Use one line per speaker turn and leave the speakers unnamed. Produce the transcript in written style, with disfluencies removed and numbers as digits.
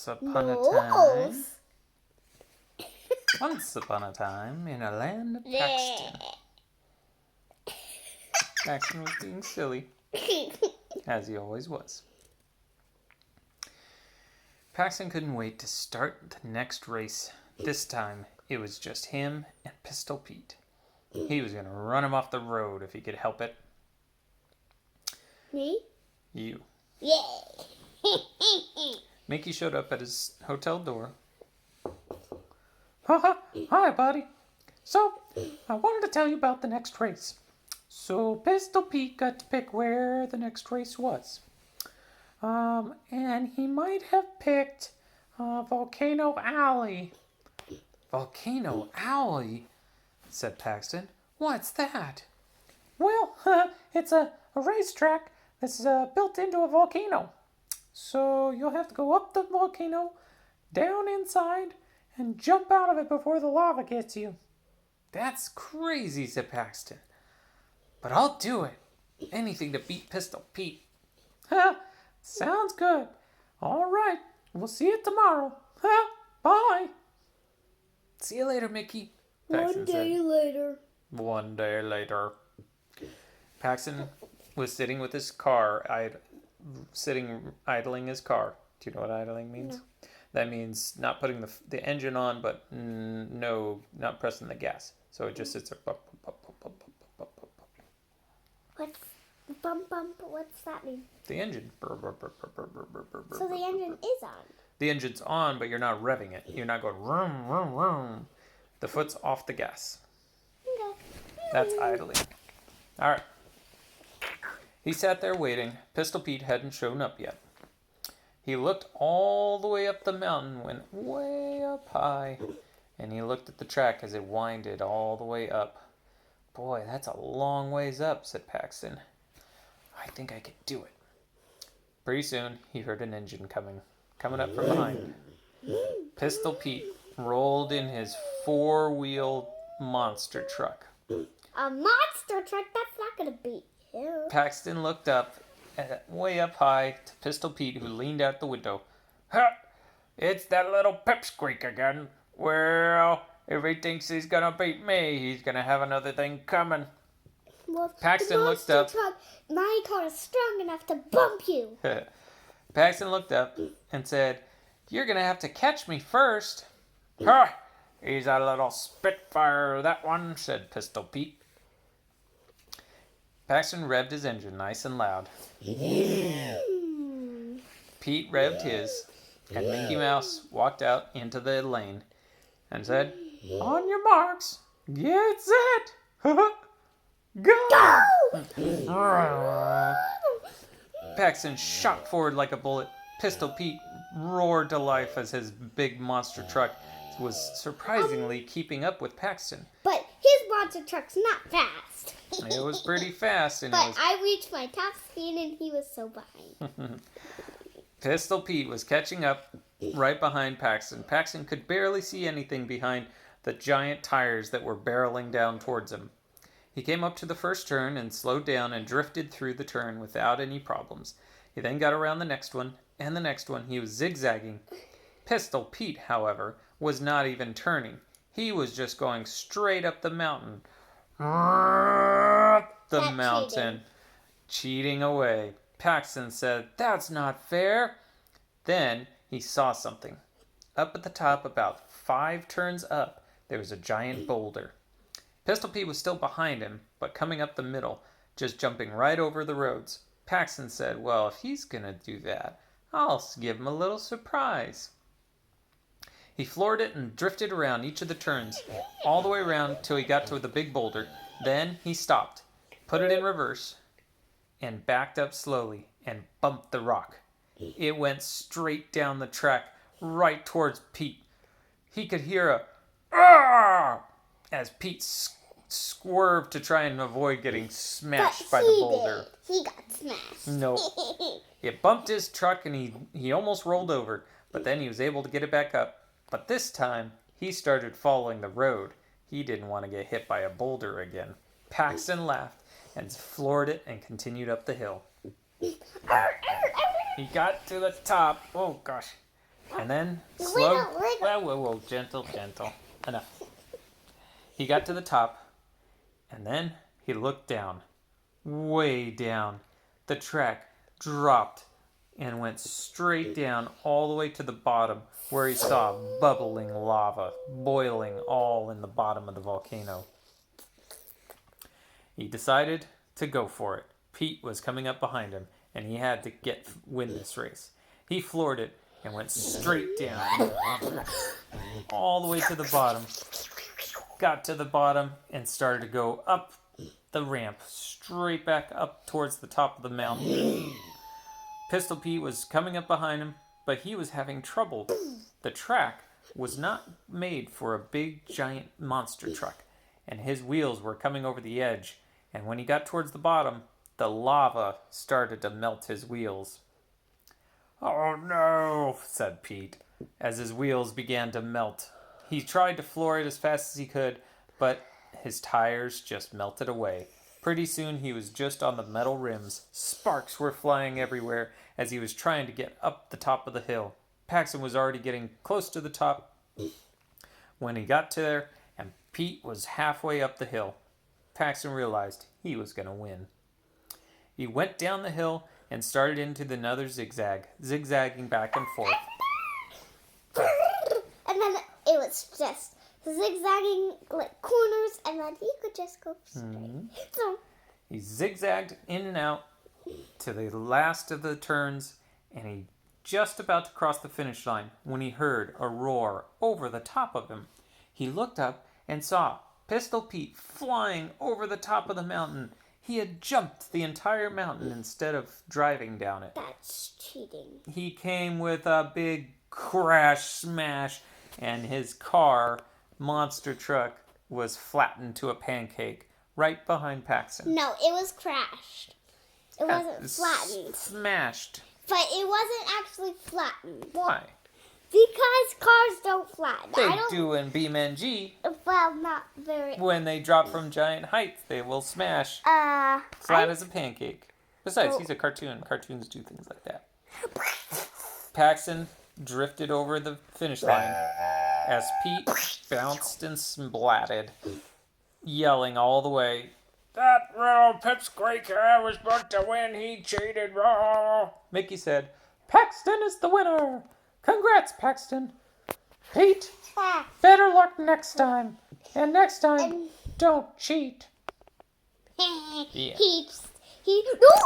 Once upon a time. Once upon a time in a land of Paxton. Paxton was being silly, as he always was. Paxton couldn't wait to start the next race. This time, it was just him and Pistol Pete. He was going to run him off the road if he could help it.
Me?
You.
Yay!
Mickey showed up at his hotel door. Hi, buddy. So, I wanted to tell you about the next race. So, Pistol Pete got to pick where the next race was. And he might have picked Volcano Alley. Volcano Alley? Said Paxton. What's that? Well, it's a racetrack that's built into a volcano. So you'll have to go up the volcano, down inside, and jump out of it before the lava gets you. That's crazy, said Paxton. But I'll do it. Anything to beat Pistol Pete. Sounds good. All right, we'll see you tomorrow. Bye. See you later, Mickey.
One day later.
One day later. Paxton was sitting with his car, idling his car. Do you know what idling means? No. That means not putting the engine on, but no, not pressing the gas. So it just sits there.
What's that mean?
The engine.
So the engine is on.
The engine's on, but you're not revving it. You're not going vroom, vroom, vroom. The foot's off the gas.
Okay.
That's idling. All right. He sat there waiting. Pistol Pete hadn't shown up yet. He looked all the way up the mountain, went way up high, and he looked at the track as it winded all the way up. Boy, that's a long ways up, said Paxton. I think I could do it. Pretty soon, he heard an engine coming up from behind. Pistol Pete rolled in his 4-wheel monster truck.
A monster truck? That's not going to beat him.
Paxton looked up, way up high, to Pistol Pete, who leaned out the window. Ha! It's that little pipsqueak again. Well, if he thinks he's going to beat me, he's going to have another thing coming.
Well,
Paxton looked up.
Truck, my car is strong enough to bump you.
Paxton looked up and said, You're going to have to catch me first. Ha! He's a little spitfire, that one, said Pistol Pete. Paxton revved his engine nice and loud. Pete revved his, and Mickey Mouse walked out into the lane and said, On your marks, get set, go! Paxton shot forward like a bullet. Pistol Pete roared to life as his big monster truck was surprisingly keeping up with Paxton.
But his monster truck's not fast.
It was pretty fast.
But I reached my top speed and he was so behind.
Pistol Pete was catching up right behind Paxton. Paxton could barely see anything behind the giant tires that were barreling down towards him. He came up to the first turn and slowed down and drifted through the turn without any problems. He then got around the next one and the next one. He was zigzagging. Pistol Pete, however, was not even turning. He was just going straight up the mountain. Cheating away. Paxton said, That's not fair. Then he saw something. Up at the top, about 5 turns up, there was a giant boulder. Pistol Pete was still behind him, but coming up the middle, just jumping right over the roads. Paxton said, Well, if he's going to do that, I'll give him a little surprise. He floored it and drifted around each of the turns, all the way around till he got to the big boulder. Then he stopped, put it in reverse, and backed up slowly and bumped the rock. It went straight down the track, right towards Pete. He could hear a "Arr!" as Pete swerved to try and avoid getting smashed by the boulder.
He got smashed.
No. It bumped his truck and he almost rolled over, but then he was able to get it back up. But this time, he started following the road. He didn't want to get hit by a boulder again. Paxton laughed and floored it and continued up the hill. He got to the top. Oh, gosh. And then whoa, gentle. Enough. He got to the top, and then he looked down. Way down. The track dropped and went straight down all the way to the bottom, where he saw bubbling lava boiling all in the bottom of the volcano. He decided to go for it. Pete was coming up behind him, and he had to win this race. He floored it and went straight down all the way to the bottom. Got to the bottom and started to go up the ramp straight back up towards the top of the mountain. Pistol Pete was coming up behind him, but he was having trouble. The track was not made for a big giant monster truck, and his wheels were coming over the edge, and when he got towards the bottom, the lava started to melt his wheels. "Oh no," said Pete, as his wheels began to melt. He tried to floor it as fast as he could, but his tires just melted away. Pretty soon he was just on the metal rims. Sparks were flying everywhere as he was trying to get up the top of the hill. Paxton was already getting close to the top when he got to there, and Pete was halfway up the hill. Paxton realized he was going to win. He went down the hill and started into another zigzag, zigzagging back and forth.
And then it was just zigzagging like corners, and then he could just go straight.
Mm-hmm.
So
he zigzagged in and out to the last of the turns, and he just about to cross the finish line when he heard a roar over the top of him. He looked up and saw Pistol Pete flying over the top of the mountain. He had jumped the entire mountain instead of driving down it.
That's cheating.
He came with a big crash smash, and his car, monster truck, was flattened to a pancake right behind Paxton.
No, it was crashed. It wasn't flattened.
Smashed.
But it wasn't actually flattened.
Why?
Because cars don't flatten.
They do in BeamNG.
Well, not very.
When they drop from giant heights, they will smash flat as a pancake. Besides, he's a cartoon. Cartoons do things like that. Paxton drifted over the finish line as Pete bounced and splatted, yelling all the way, "That little pipsqueaker was supposed to win. He cheated." Raw. Mickey said, "Paxton is the winner. Congrats, Paxton. Pete, better luck next time. And next time, don't cheat."
He
Yeah.
no.